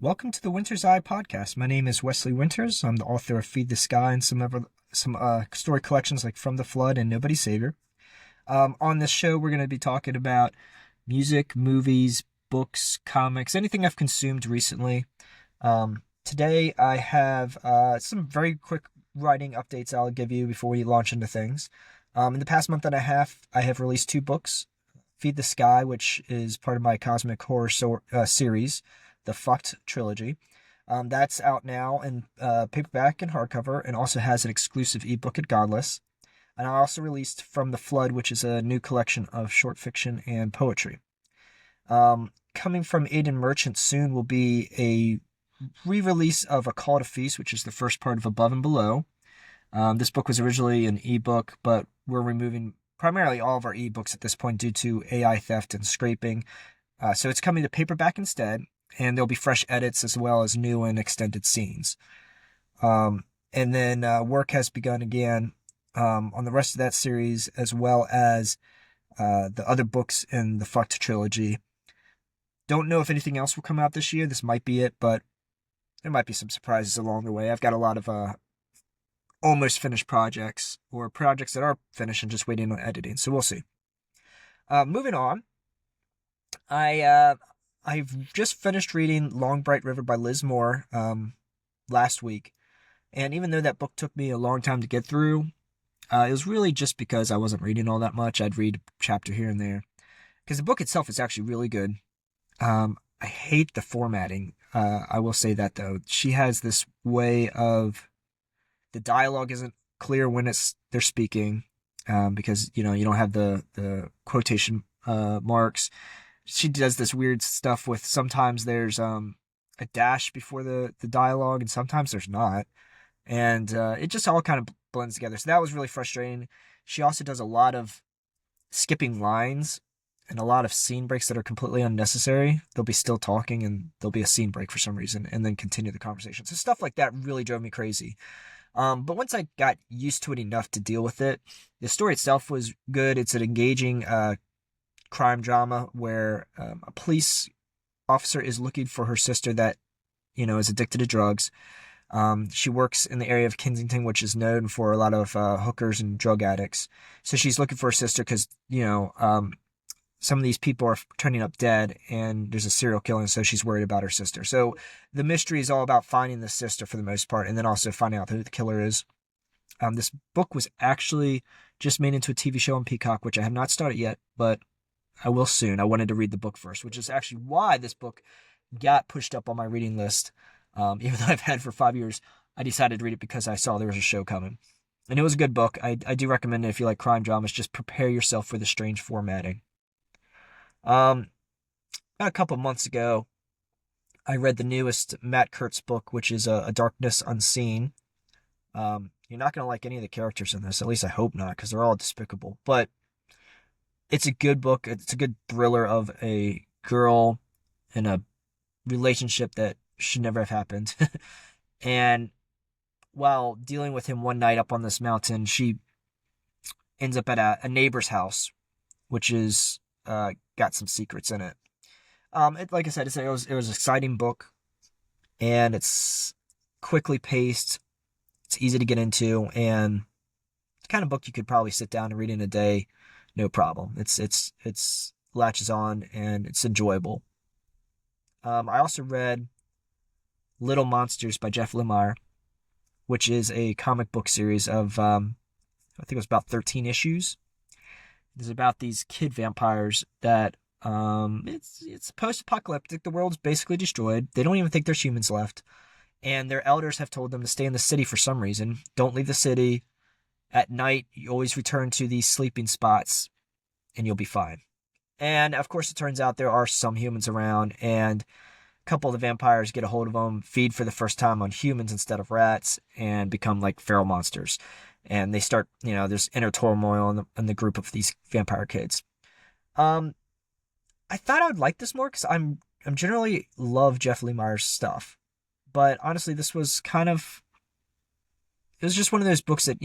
Welcome to the Winter's Eye podcast. My name is Wesley Winters. I'm the author of Feed the Sky and some story collections like From the Flood and Nobody's Savior. On this show, we're going to be talking about music, movies, books, comics, anything I've consumed recently. Today, I have some very quick writing updates I'll give you before we launch into things. In the past month and a half, I have released two books. Feed the Sky, which is part of my cosmic horror series, the Fucked trilogy. That's out now in paperback and hardcover, and also has an exclusive ebook at Godless. And I also released From the Flood, which is a new collection of short fiction and poetry. Coming from Aiden Merchant soon will be a re-release of A Call to Feast, which is the first part of Above and Below. This book was originally an ebook, but we're removing primarily all of our ebooks at this point due to AI theft and scraping. So it's coming to paperback instead, and there'll be fresh edits as well as new and extended scenes. And then work has begun again on the rest of that series, as well as the other books in the Fucked trilogy. Don't know if anything else will come out this year. This might be it, but there might be some surprises along the way. I've got a lot of almost finished projects, or projects that are finished and just waiting on editing, so we'll see. Moving on, I've just finished reading Long Bright River by Liz Moore last week, and even though that book took me a long time to get through, it was really just because I wasn't reading all that much. I'd read a chapter here and there, because the book itself is actually really good. I hate the formatting. I will say that, though. She has this way of, the dialogue isn't clear when they're speaking, because you don't have the quotation marks. She does this weird stuff with, sometimes there's a dash before the dialogue, and sometimes there's not, and it just all kind of blends together. So that was really frustrating. She also does a lot of skipping lines and a lot of scene breaks that are completely unnecessary. They'll be still talking and there'll be a scene break for some reason, and then continue the conversation. So stuff like that really drove me crazy. But once I got used to it enough to deal with it, the story itself was good. It's an engaging crime drama where a police officer is looking for her sister that, is addicted to drugs. She works in the area of Kensington, which is known for a lot of hookers and drug addicts. So she's looking for her sister because, some of these people are turning up dead and there's a serial killer, and so she's worried about her sister. So the mystery is all about finding the sister for the most part, and then also finding out who the killer is. This book was actually just made into a TV show on Peacock, which I have not started yet, but I will soon. I wanted to read the book first, which is actually why this book got pushed up on my reading list. Even though I've had it for 5 years, I decided to read it because I saw there was a show coming. And it was a good book. I do recommend it if you like crime dramas. Just prepare yourself for the strange formatting. About a couple months ago, I read the newest Matt Kurtz book, which is A Darkness Unseen. You're not going to like any of the characters in this, at least I hope not, because they're all despicable. But it's a good book. It's a good thriller of a girl in a relationship that should never have happened. And while dealing with him one night up on this mountain, she ends up at a neighbor's house, which is got some secrets in it. Like I said, it was an exciting book, and it's quickly paced. It's easy to get into, and the kind of book you could probably sit down and read in a day, no problem. It's latches on and it's enjoyable. I also read Little Monsters by Jeff Lemire, which is a comic book series of I think it was about 13 issues. It's about these kid vampires that it's post-apocalyptic. The world's basically destroyed. They don't even think there's humans left, and their elders have told them to stay in the city for some reason. Don't leave the city. At night, you always return to these sleeping spots, and you'll be fine. And of course, it turns out there are some humans around, and a couple of the vampires get a hold of them, feed for the first time on humans instead of rats, and become like feral monsters. And they start, there's inner turmoil in the group of these vampire kids. I thought I would like this more because I'm generally love Jeff Lemire's stuff, but honestly, this was it was just one of those books that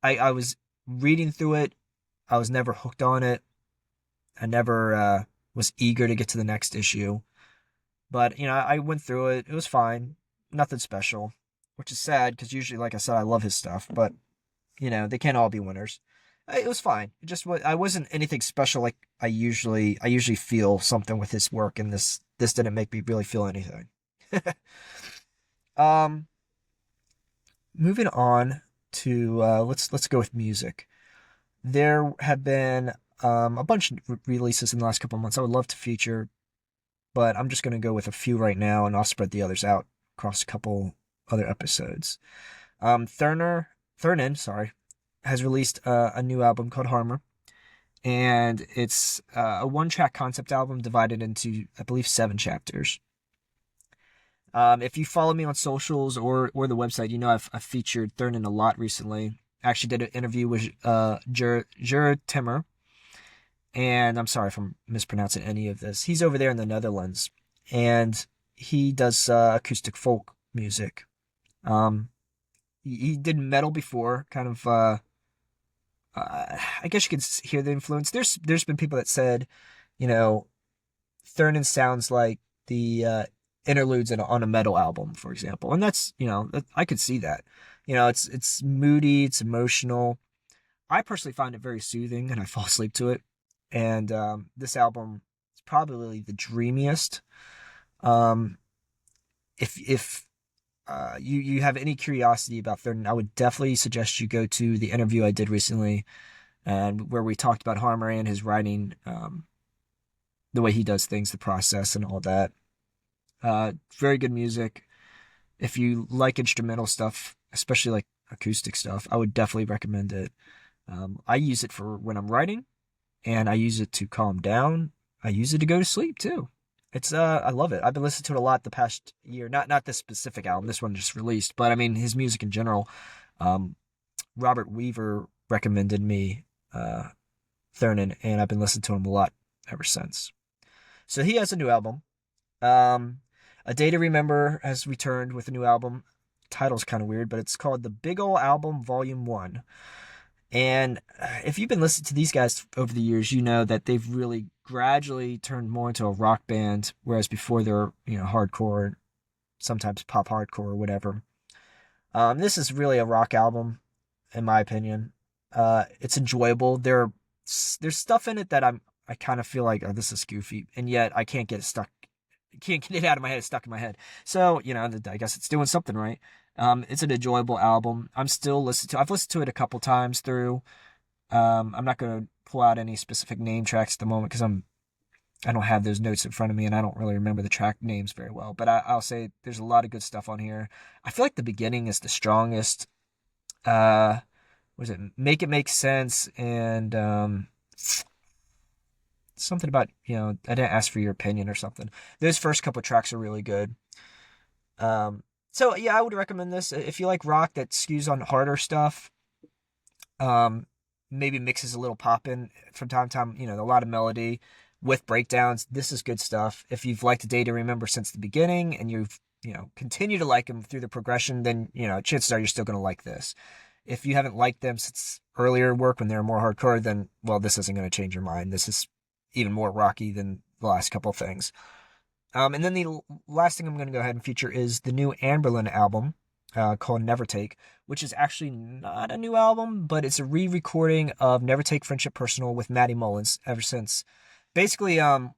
I was reading through it. I was never hooked on it. I never was eager to get to the next issue. But, I went through it. It was fine. Nothing special, which is sad because usually, like I said, I love his stuff, but, they can't all be winners. It was fine. It just I wasn't anything special like I usually feel something with his work, and this didn't make me really feel anything. um, Moving on to let's go with music. There have been a bunch of releases in the last couple of months I would love to feature, but I'm just going to go with a few right now, and I'll spread the others out across a couple other episodes. Thurnin, sorry, has released a new album called Harmr, and it's a one-track concept album divided into, I believe, 7 chapters. If you follow me on socials or the website, I've featured Thurnin a lot recently. I actually did an interview with Jeff Lemire, and I'm sorry if I'm mispronouncing any of this. He's over there in the Netherlands, and he does acoustic folk music. He did metal before, kind of. I guess you could hear the influence. There's been people that said, Thurnin sounds like the interludes on a metal album, for example, and that's I could see that. It's moody, it's emotional. I personally find it very soothing, and I fall asleep to it. And this album is probably the dreamiest. Um, if you have any curiosity about Thurnin, I would definitely suggest you go to the interview I did recently, and where we talked about Harmr and his writing, the way he does things, the process, and all that. Very good music. If you like instrumental stuff, especially like acoustic stuff, I would definitely recommend it. I use it for when I'm writing, and I use it to calm down. I use it to go to sleep too. It's I love it. I've been listening to it a lot the past year. Not this specific album. This one just released, but I mean his music in general. Robert Weaver recommended me Thurnin, and I've been listening to him a lot ever since. So he has a new album. A Day to Remember has returned with a new album. Title's kind of weird, but it's called the Big Ole Album Volume 1. And if you've been listening to these guys over the years, you know that they've really gradually turned more into a rock band, whereas before they're, hardcore, sometimes pop hardcore or whatever. This is really a rock album, in my opinion. It's enjoyable. There's stuff in it that I kind of feel like, oh, this is goofy, and yet I can't get it stuck. Can't get it out of my head. It's stuck in my head. So, I guess it's doing something right. It's an enjoyable album. I've listened to it a couple times through. I'm not going to pull out any specific name tracks at the moment because I don't have those notes in front of me, and I don't really remember the track names very well. But I'll say there's a lot of good stuff on here. I feel like the beginning is the strongest. What is it? Make It Make Sense, and something about, I didn't ask for your opinion or something. Those first couple tracks are really good. So yeah, I would recommend this if you like rock that skews on harder stuff. Maybe mixes a little pop in from time to time. A lot of melody with breakdowns. This is good stuff. If you've liked A Day to Remember since the beginning, and you've continue to like them through the progression, then chances are you're still going to like this. If you haven't liked them since earlier work when they were more hardcore, then well, this isn't going to change your mind. This is even more rocky than the last couple of things. And then the last thing I'm going to go ahead and feature is the new Anberlin album called Nevertake, which is actually not a new album, but it's a re-recording of Nevertake Friendship Personal with Matty Mullins ever since. Basically, at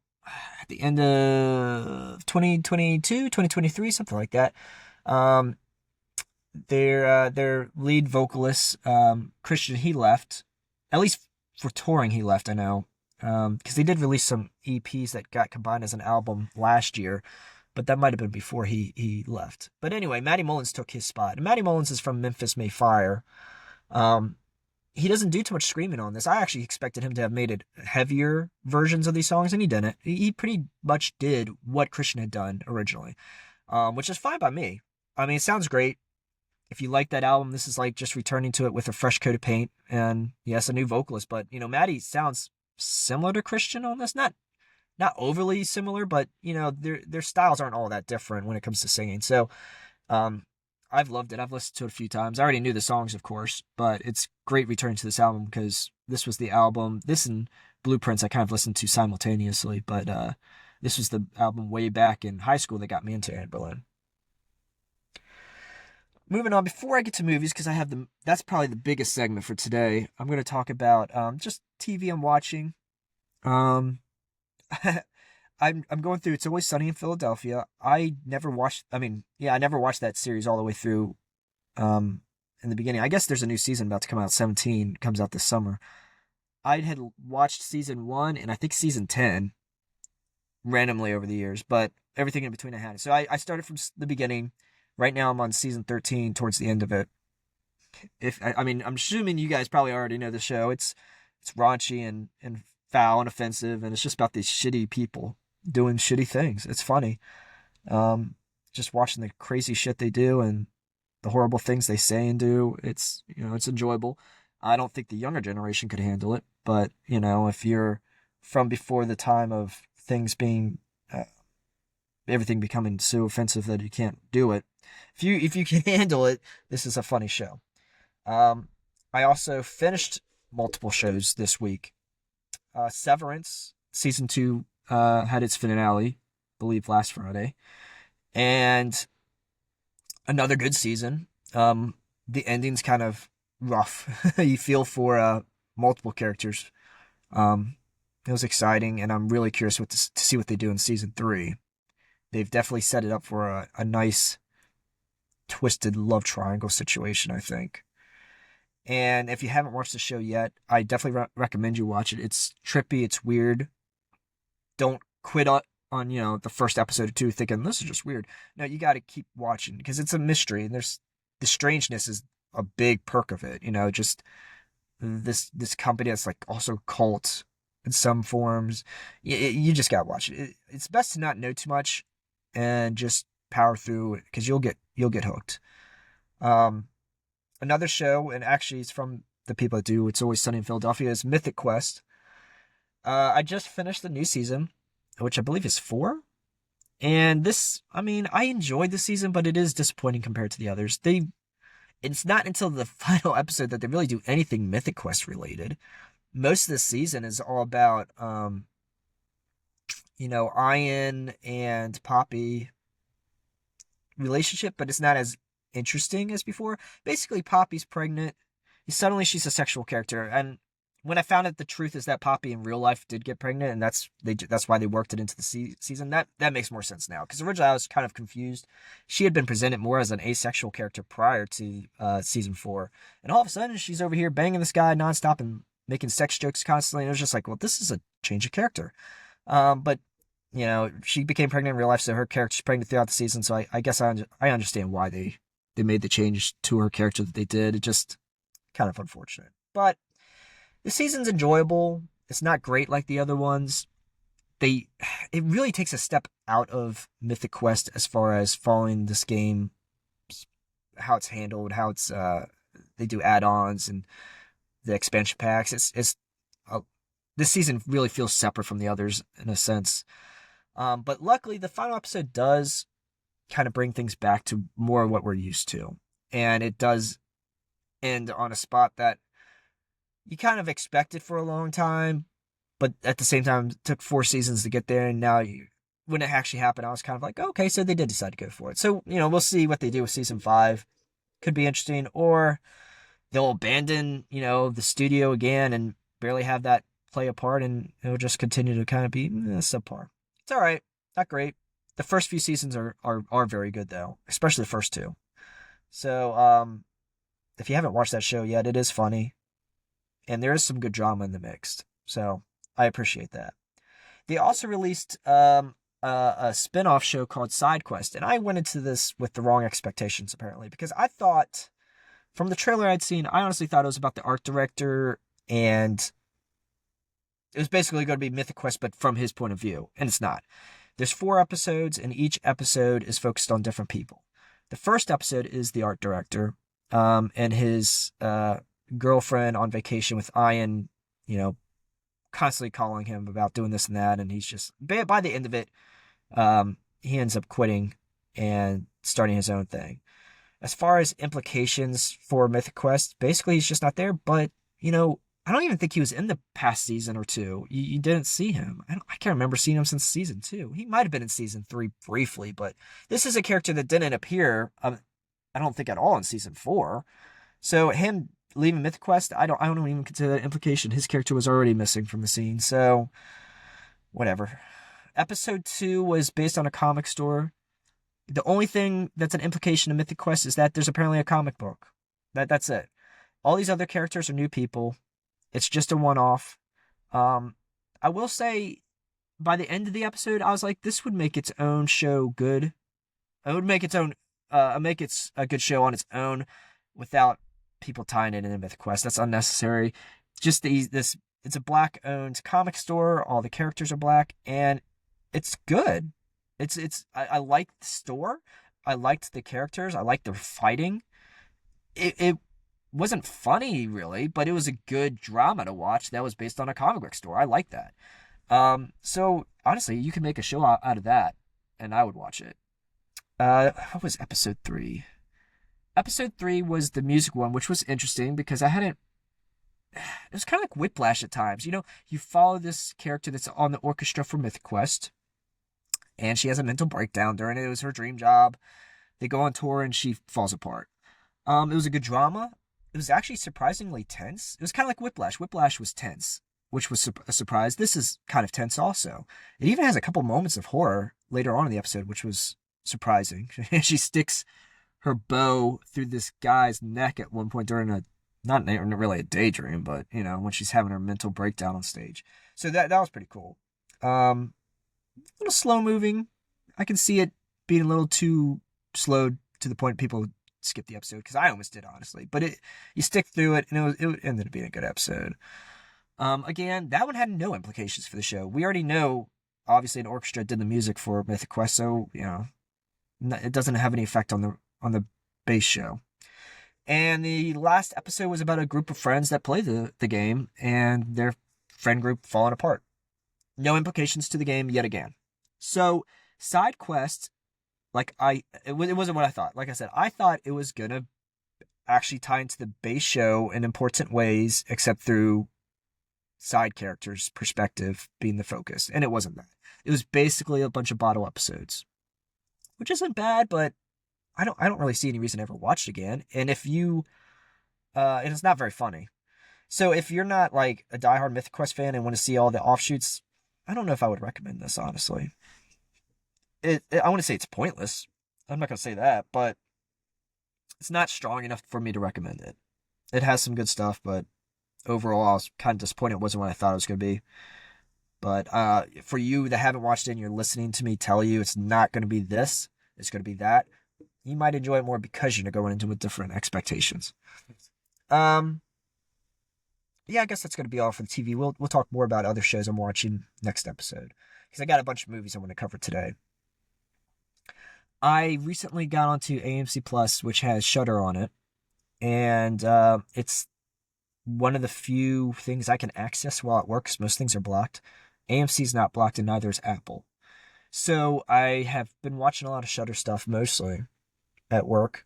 the end of 2022, 2023, something like that. Their lead vocalist, Christian, he left. At least for touring, he left, I know. Because they did release some EPs that got combined as an album last year, but that might have been before he left. But anyway, Matty Mullins took his spot. And Matty Mullins is from Memphis May Fire. He doesn't do too much screaming on this. I actually expected him to have made it heavier versions of these songs, and he didn't. He pretty much did what Christian had done originally, which is fine by me. I mean, it sounds great. If you like that album, this is like just returning to it with a fresh coat of paint, and yes, a new vocalist. But Matty sounds similar to Christian on this, not overly similar, but their styles aren't all that different when it comes to singing. So I've loved it. I've listened to it a few times. I already knew the songs, of course, but it's great returning to this album because this was the album. This and Blueprints I kind of listened to simultaneously, but This was the album way back in high school that got me into Anberlin. Moving on, before I get to movies, because that's probably the biggest segment for today. I'm going to talk about just TV I'm watching. Um, I'm going through It's Always Sunny in Philadelphia. I never watched. I mean, yeah, I never watched that series all the way through. In the beginning, I guess there's a new season about to come out. 17 comes out this summer. I had watched season 1 and I think season 10 randomly over the years, but everything in between I had. So I started from the beginning. Right now I'm on season 13, towards the end of it. I mean, I'm assuming you guys probably already know the show. It's raunchy and foul and offensive, and it's just about these shitty people doing shitty things. It's funny. Just watching the crazy shit they do and the horrible things they say and do. It's enjoyable. I don't think the younger generation could handle it, but if you're from before the time of things being everything becoming so offensive that you can't do it, if you can handle it, this is a funny show. I also finished multiple shows this week. Severance season 2 had its finale, I believe last Friday, and another good season. The ending's kind of rough. You feel for multiple characters. It was exciting, and I'm really curious to see what they do in season 3. They've definitely set it up for a nice twisted love triangle situation, I think. And if you haven't watched the show yet, I definitely recommend you watch it. It's trippy, it's weird. Don't quit on the first episode or 2 thinking this is just weird. No, you got to keep watching because it's a mystery, and the strangeness is a big perk of it. Just this company that's like also cult in some forms. You just got to watch it. It's best to not know too much and just power through it because you'll get hooked. Another show, and actually it's from the people that do It's Always Sunny in Philadelphia, is Mythic Quest. I just finished the new season, which I believe is 4. And I enjoyed the season, but it is disappointing compared to the others. It's not until the final episode that they really do anything Mythic Quest related. Most of the season is all about, Ian and Poppy relationship, but it's not as interesting as before. Basically, Poppy's pregnant. Suddenly, she's a sexual character, and when I found out the truth is that Poppy in real life did get pregnant, and that's why they worked it into the season. That makes more sense now, because originally I was kind of confused. She had been presented more as an asexual character prior to season 4, and all of a sudden she's over here banging this guy nonstop and making sex jokes constantly. And it was just like, well, this is a change of character. But she became pregnant in real life, so her character's pregnant throughout the season. So I guess I understand why they made the change to her character that they did. It just kind of unfortunate. But the season's enjoyable. It's not great like the other ones. It really takes a step out of Mythic Quest as far as following this game, how it's handled, how it's they do add-ons and the expansion packs. This season really feels separate from the others in a sense. But luckily, the final episode does kind of bring things back to more of what we're used to. And it does end on a spot that you kind of expected for a long time, but at the same time, it took 4 seasons to get there. And now when it actually happened, I was kind of like, okay, so they did decide to go for it. So, we'll see what they do with season 5. Could be interesting, or they'll abandon, the studio again and barely have that play a part, and it'll just continue to kind of be subpar. It's all right. Not great. The first few seasons are very good, though, especially the first 2. So, if you haven't watched that show yet, it is funny, and there is some good drama in the mix. So, I appreciate that. They also released a spin-off show called Side Quest, and I went into this with the wrong expectations, apparently, because I thought, from the trailer I'd seen, I honestly thought it was about the art director, and it was basically going to be Mythic Quest, but from his point of view, and it's not. There's 4 episodes, and each episode is focused on different people. The first episode is the art director, and his girlfriend on vacation with Ian, constantly calling him about doing this and that, and he's just, by the end of it, he ends up quitting and starting his own thing. As far as implications for Mythic Quest, basically he's just not there, but, I don't even think he was in the past season or two. You didn't see him. I can't remember seeing him since season 2. He might have been in season 3 briefly, but this is a character that didn't appear, I don't think at all in season 4. So him leaving Mythic Quest, I don't even consider that implication. His character was already missing from the scene. So whatever. Episode 2 was based on a comic store. The only thing that's an implication of Mythic Quest is that there's apparently a comic book. That's it. All these other characters are new people. It's just a one-off. I will say, by the end of the episode, I was like, this would make its own show good. It would make its own, make it a good show on its own, without people tying it into Mythic Quest. That's unnecessary. Just this, it's a Black-owned comic store. All the characters are Black, and it's good. I liked the store. I liked the characters. I liked the fighting. It wasn't funny really, but it was a good drama to watch that was based on a comic book store. I like that. So honestly, you can make a show out of that, and I would watch it. What was episode 3? Episode 3 was the music one, which was interesting because I hadn't. It was kind of like Whiplash at times. You know, you follow this character that's on the orchestra for Mythic Quest, and she has a mental breakdown during it. It was her dream job. They go on tour, and she falls apart. It was a good drama. It was actually surprisingly tense. It was kind of like Whiplash. Whiplash was tense, which was a surprise. This is kind of tense also. It even has a couple moments of horror later on in the episode, which was surprising. She sticks her bow through this guy's neck at one point during not really a daydream, but, you know, when she's having her mental breakdown on stage. So that was pretty cool. A little slow moving. I can see it being a little too slow to the point people skip the episode, because I almost did, honestly. But you stick through it, and it ended up being a good episode. Again, that one had no implications for the show. We already know, obviously, an orchestra did the music for Mythic Quest, so, you know, it doesn't have any effect on the base show. And the last episode was about a group of friends that play the game, and their friend group falling apart. No implications to the game yet again. So, side quests, it wasn't what I thought. Like I said, I thought it was gonna actually tie into the base show in important ways, except through side characters' perspective being the focus, and it wasn't that. It was basically a bunch of bottle episodes, which isn't bad, but I don't really see any reason to ever watch it again. And if you, and it's not very funny. So if you're not like a diehard Mythic Quest fan and want to see all the offshoots, I don't know if I would recommend this, honestly. I want to say it's pointless. I'm not going to say that, but it's not strong enough for me to recommend it. It has some good stuff, but overall, I was kind of disappointed it wasn't what I thought it was going to be. But for you that haven't watched it and you're listening to me tell you it's not going to be this, it's going to be that, you might enjoy it more because you're going into it with different expectations. Yeah, I guess that's going to be all for the TV. We'll talk more about other shows I'm watching next episode, because I got a bunch of movies I want to cover today. I recently got onto AMC Plus, which has Shudder on it, and it's one of the few things I can access while at work, because most things are blocked. AMC's not blocked, and neither is Apple. So I have been watching a lot of Shudder stuff, mostly at work.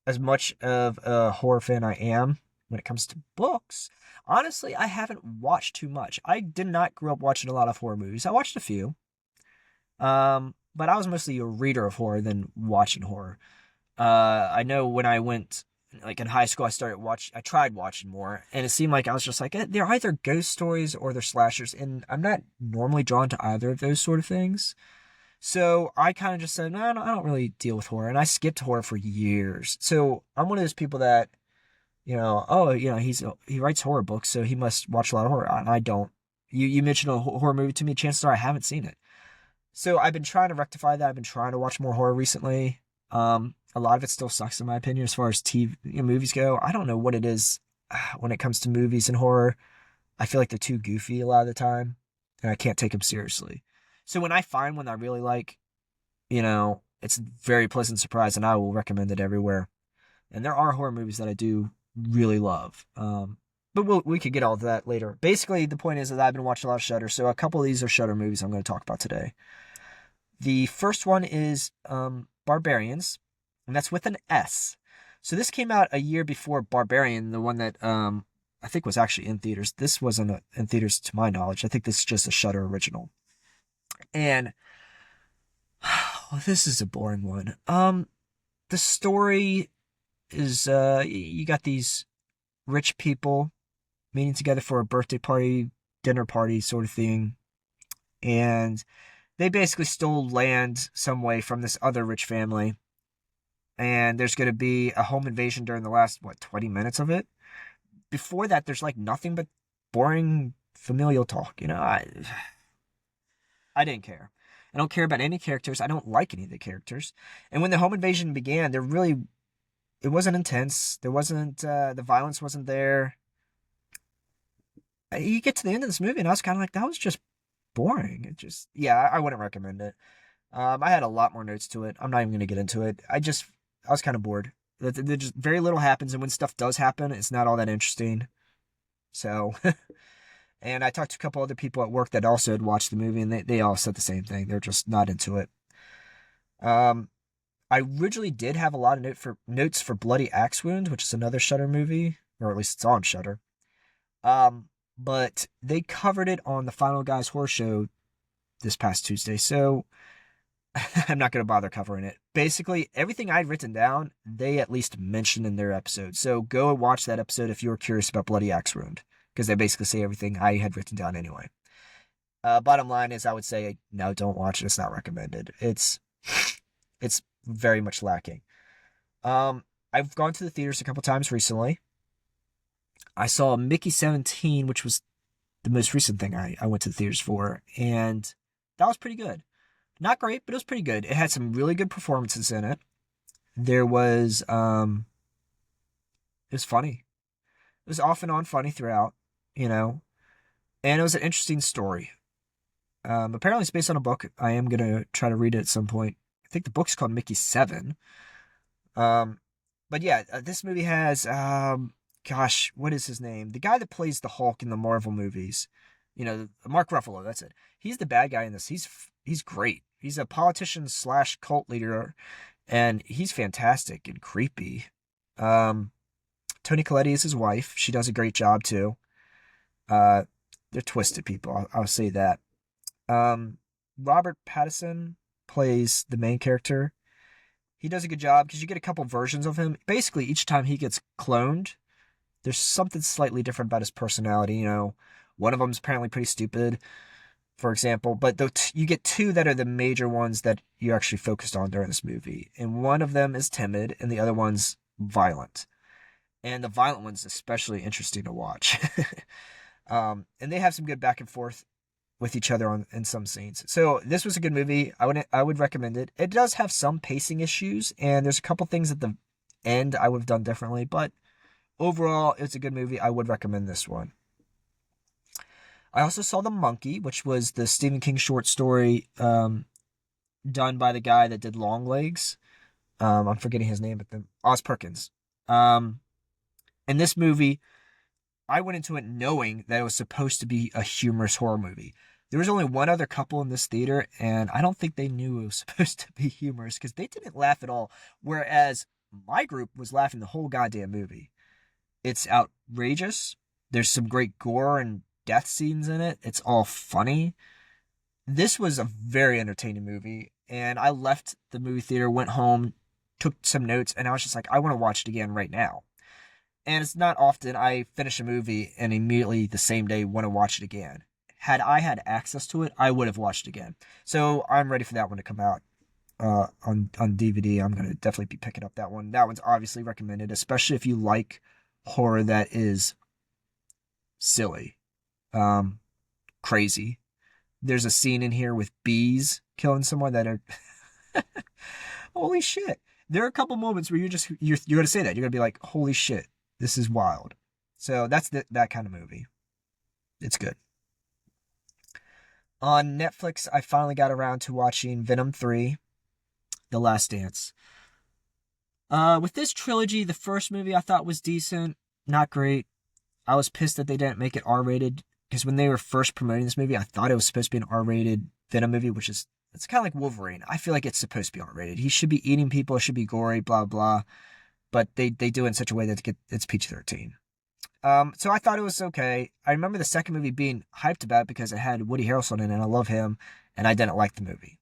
As much of a horror fan I am when it comes to books, honestly, I haven't watched too much. I did not grow up watching a lot of horror movies. I watched a few. But I was mostly a reader of horror than watching horror. I know when I went, like in high school, I tried watching more, and it seemed like I was just like, they're either ghost stories or they're slashers, and I'm not normally drawn to either of those sort of things. So I kind of just said, no, I don't really deal with horror, and I skipped horror for years. So I'm one of those people that, you know, he writes horror books, so he must watch a lot of horror, and I don't. You mentioned a horror movie to me, chances are I haven't seen it. So I've been trying to rectify that. I've been trying to watch more horror recently. A lot of it still sucks in my opinion as far as TV movies go. I don't know what it is when it comes to movies and horror. I feel like they're too goofy a lot of the time, and I can't take them seriously. So when I find one I really like, you know, it's a very pleasant surprise, and I will recommend it everywhere. And there are horror movies that I do really love. But we could get all of that later. Basically, the point is that I've been watching a lot of Shudder, so a couple of these are Shudder movies I'm going to talk about today. The first one is Barbarians, and that's with an S. So this came out a year before Barbarian, the one that I think was actually in theaters. This wasn't in theaters to my knowledge. I think this is just a Shudder original. And this is a boring one. The story is you got these rich people meeting together for a birthday party, dinner party sort of thing, and they basically stole land some way from this other rich family. And there's going to be a home invasion during the last 20 minutes of it. Before that, there's like nothing but boring familial talk. I didn't care. I don't care about any characters. I don't like any of the characters. And when the home invasion began, it wasn't intense. There wasn't, the violence wasn't there. You get to the end of this movie and I was kind of like, that was just boring. I wouldn't recommend it. I had a lot more notes to it. I'm not even going to get into it. I was kind of bored. Just very little happens, and when stuff does happen, it's not all that interesting. So, and I talked to a couple other people at work that also had watched the movie, and they all said the same thing. They're just not into it. I originally did have a lot of notes for Bloody Axe Wound, which is another Shudder movie, or at least it's on Shudder. But they covered it on the Final Guys Horror Show this past Tuesday, so I'm not going to bother covering it. Basically, everything I'd written down, they at least mentioned in their episode. So go and watch that episode if you're curious about Bloody Axe Wound, because they basically say everything I had written down anyway. Bottom line is, I would say, no, don't watch it. It's not recommended. It's very much lacking. I've gone to the theaters a couple times recently. I saw Mickey 17, which was the most recent thing I went to the theaters for, and that was pretty good. Not great, but it was pretty good. It had some really good performances in it. There was, it was funny. It was off and on funny throughout, and it was an interesting story. Apparently it's based on a book. I am going to try to read it at some point. I think the book's called Mickey 7. But yeah, this movie has, what is his name? The guy that plays the Hulk in the Marvel movies. Mark Ruffalo, that's it. He's the bad guy in this. He's great. He's a politician / cult leader, and he's fantastic and creepy. Toni Collette is his wife. She does a great job too. They're twisted people. I'll say that. Robert Pattinson plays the main character. He does a good job because you get a couple versions of him. Basically, each time he gets cloned, there's something slightly different about his personality. One of them's apparently pretty stupid, for example, but you get two that are the major ones that you actually focused on during this movie. And one of them is timid, and the other one's violent. And the violent one's especially interesting to watch. And they have some good back and forth with each other in some scenes. So this was a good movie. I would recommend it. It does have some pacing issues, and there's a couple things at the end I would have done differently, but overall, it's a good movie. I would recommend this one. I also saw The Monkey, which was the Stephen King short story done by the guy that did Longlegs. I'm forgetting his name, but Oz Perkins. And this movie, I went into it knowing that it was supposed to be a humorous horror movie. There was only one other couple in this theater, and I don't think they knew it was supposed to be humorous because they didn't laugh at all, whereas my group was laughing the whole goddamn movie. It's outrageous. There's some great gore and death scenes in it. It's all funny. This was a very entertaining movie, and I left the movie theater, went home, took some notes, and I was just like, I want to watch it again right now. And it's not often I finish a movie and immediately the same day want to watch it again. Had I had access to it, I would have watched it again. So I'm ready for that one to come out on DVD. I'm going to definitely be picking up that one. That one's obviously recommended, especially if you like horror that is silly, crazy. There's a scene in here with bees killing someone that are holy shit. There are a couple moments where you're going to say that. You're going to be like, holy shit, this is wild. So that's that kind of movie. It's good. On Netflix, I finally got around to watching Venom 3, The Last Dance. With this trilogy, the first movie I thought was decent, not great. I was pissed that they didn't make it R-rated, because when they were first promoting this movie, I thought it was supposed to be an R-rated Venom movie, it's kind of like Wolverine. I feel like it's supposed to be R-rated. He should be eating people, it should be gory, blah, blah. But they do it in such a way that it's PG-13. So I thought it was okay. I remember the second movie being hyped about because it had Woody Harrelson in it, and I love him, and I didn't like the movie.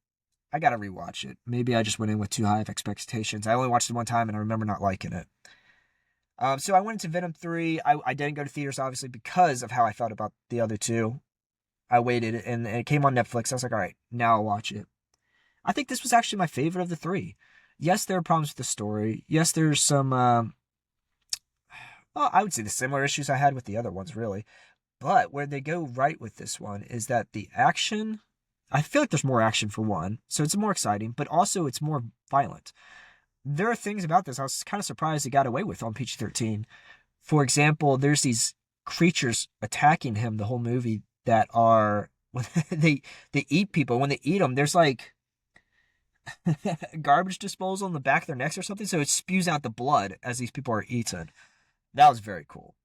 I gotta rewatch it. Maybe I just went in with too high of expectations. I only watched it one time, and I remember not liking it. So I went into Venom 3. I didn't go to theaters, obviously, because of how I felt about the other two. I waited, and it came on Netflix. I was like, all right, now I'll watch it. I think this was actually my favorite of the three. Yes, there are problems with the story. Yes, there's some, well, I would say the similar issues I had with the other ones, really. But where they go right with this one is that the action, I feel like there's more action for one, so it's more exciting, but also it's more violent. There are things about this I was kind of surprised they got away with on PG-13. For example, there's these creatures attacking him the whole movie that are they eat people. When they eat them, there's like garbage disposal in the back of their necks or something, so it spews out the blood as these people are eaten. That was very cool.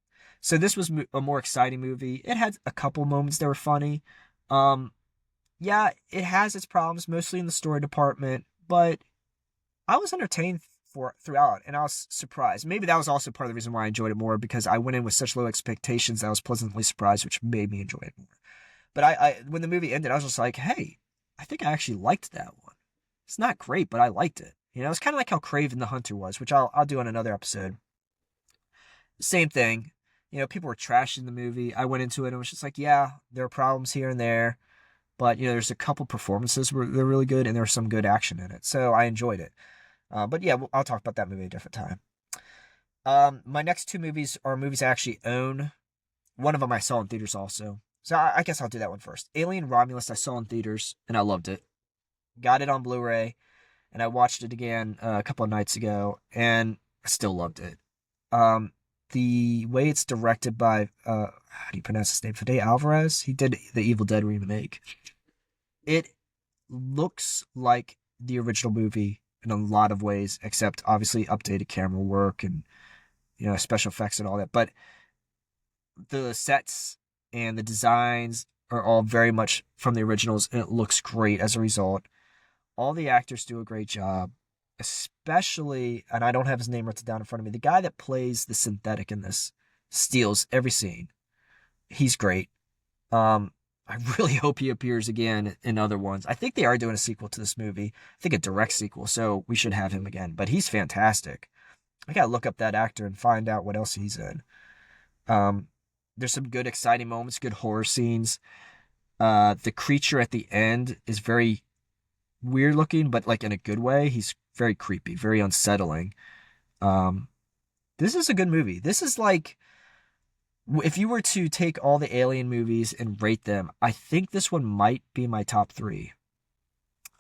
So this was a more exciting movie. It had a couple moments that were funny. Um, yeah, it has its problems, mostly in the story department, but I was entertained for throughout, and I was surprised. Maybe that was also part of the reason why I enjoyed it more because I went in with such low expectations that I was pleasantly surprised, which made me enjoy it more. But I when the movie ended, I was just like, hey, I think I actually liked that one. It's not great, but I liked it. You know, it's kind of like how Craven the Hunter was, which I'll do on another episode. Same thing. You know, people were trashing the movie. I went into it and was just like, yeah, there are problems here and there, but you know, there's a couple performances where they're really good, and there's some good action in it, so I enjoyed it. But yeah, I'll talk about that movie a different time. My next two movies are movies I actually own. One of them I saw in theaters also, so I guess I'll do that one first. Alien Romulus I saw in theaters and I loved it. Got it on Blu-ray, and I watched it again a couple of nights ago, and I still loved it. Um, the way it's directed by how do you pronounce his name? Fede Alvarez. He did the Evil Dead remake. It looks like the original movie in a lot of ways, except obviously updated camera work and you know special effects and all that. But the sets and the designs are all very much from the originals, and it looks great as a result. All the actors do a great job, especially, and I don't have his name written down in front of me. The guy that plays the synthetic in this steals every scene. He's great. I really hope he appears again in other ones. I think they are doing a sequel to this movie. I think a direct sequel, so we should have him again. But he's fantastic. I gotta look up that actor and find out what else he's in. Um, there's some good, exciting moments, good horror scenes. The creature at the end is very weird looking, but like in a good way. He's very creepy, very unsettling. Um, this is a good movie. This is like if you were to take all the Alien movies and rate them, I think this one might be my top three.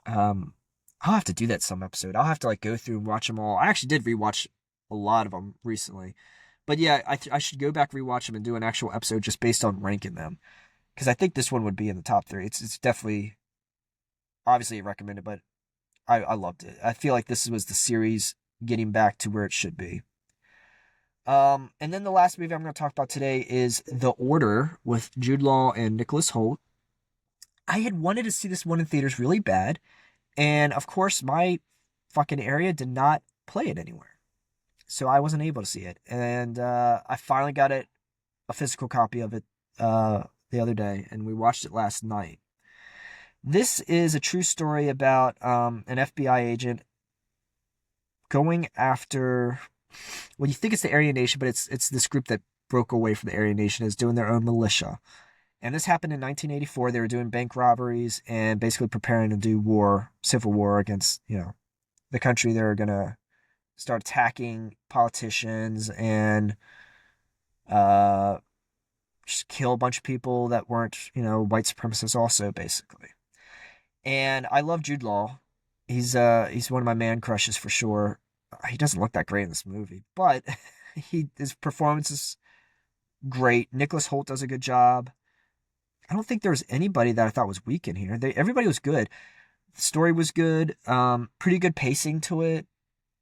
Um, I'll have to do that some episode. I'll have to like go through and watch them all. I actually did rewatch a lot of them recently, but yeah, I should go back rewatch them and do an actual episode just based on ranking them because I think this one would be in the top three. It's definitely obviously recommended, but I loved it. I feel like this was the series getting back to where it should be. And then the last movie I'm going to talk about today is The Order with Jude Law and Nicholas Hoult. I had wanted to see this one in theaters really bad, and of course my fucking area did not play it anywhere, so I wasn't able to see it. And I finally got a physical copy of it the other day, and we watched it last night. This is a true story about an FBI agent going after. Well, you think it's the Aryan Nation, but it's this group that broke away from the Aryan Nation is doing their own militia. And this happened in 1984. They were doing bank robberies and basically preparing to do war, civil war against, you know, the country. They're going to start attacking politicians and just kill a bunch of people that weren't, you know, white supremacists also, basically. And I love Jude Law. He's one of my man crushes for sure. He doesn't look that great in this movie, but his performance is great. Nicholas Hoult does a good job. I don't think there was anybody that I thought was weak in here. Everybody was good. The story was good. Pretty good pacing to it.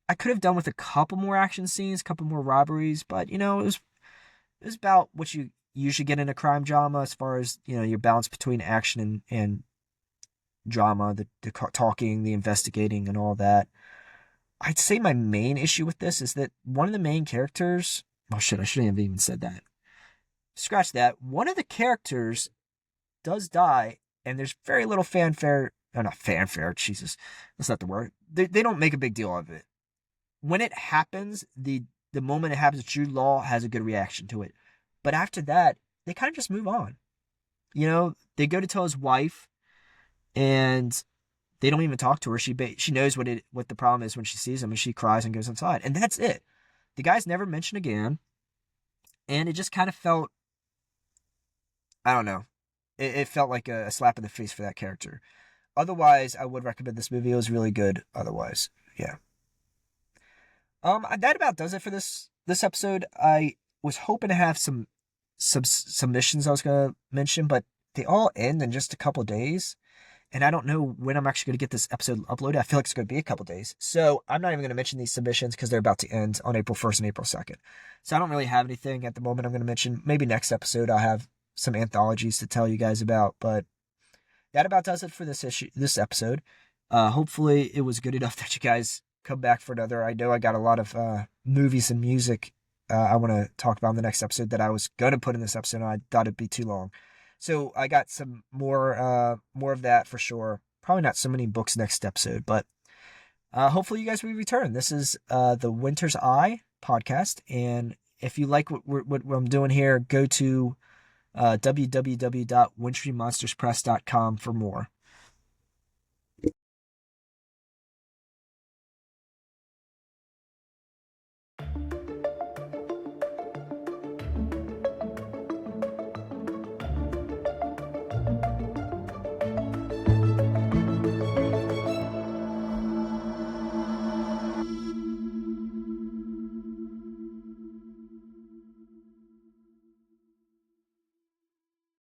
I could have done with a couple more action scenes, a couple more robberies, but you know, it was about what you usually get in a crime drama as far as, you know, your balance between action and drama, the talking, the investigating, and all that. I'd say my main issue with this is that one of the main characters. Oh shit! I shouldn't have even said that. scratch that. One of the characters does die, and there's very little fanfare. Oh, not fanfare, Jesus. That's not the word. They don't make a big deal of it. When it happens, the moment it happens, Jude Law has a good reaction to it. But after that, they kind of just move on. You know, they go to tell his wife, and they don't even talk to her. She knows what the problem is when she sees him, and she cries and goes inside. And that's it. The guy's never mentioned again. And it just kind of felt, I don't know. It felt like a slap in the face for that character. Otherwise, I would recommend this movie. It was really good. Otherwise, yeah. That about does it for this episode. I was hoping to have some submissions I was gonna mention, but they all end in just a couple days, and I don't know when I'm actually gonna get this episode uploaded. I feel like it's gonna be a couple days, so I'm not even gonna mention these submissions because they're about to end on April 1st and April 2nd. So I don't really have anything at the moment I'm gonna mention. Maybe next episode I'll have some anthologies to tell you guys about, but that about does it for this episode. Hopefully it was good enough that you guys come back for another. I know I got a lot of movies and music I want to talk about in the next episode that I was going to put in this episode, and I thought it'd be too long. So I got some more of that for sure. Probably not so many books next episode, but hopefully you guys will return. This is the Winter's Eye podcast, and if you like what I'm doing here, go to www.wintrymonsterspress.com for more.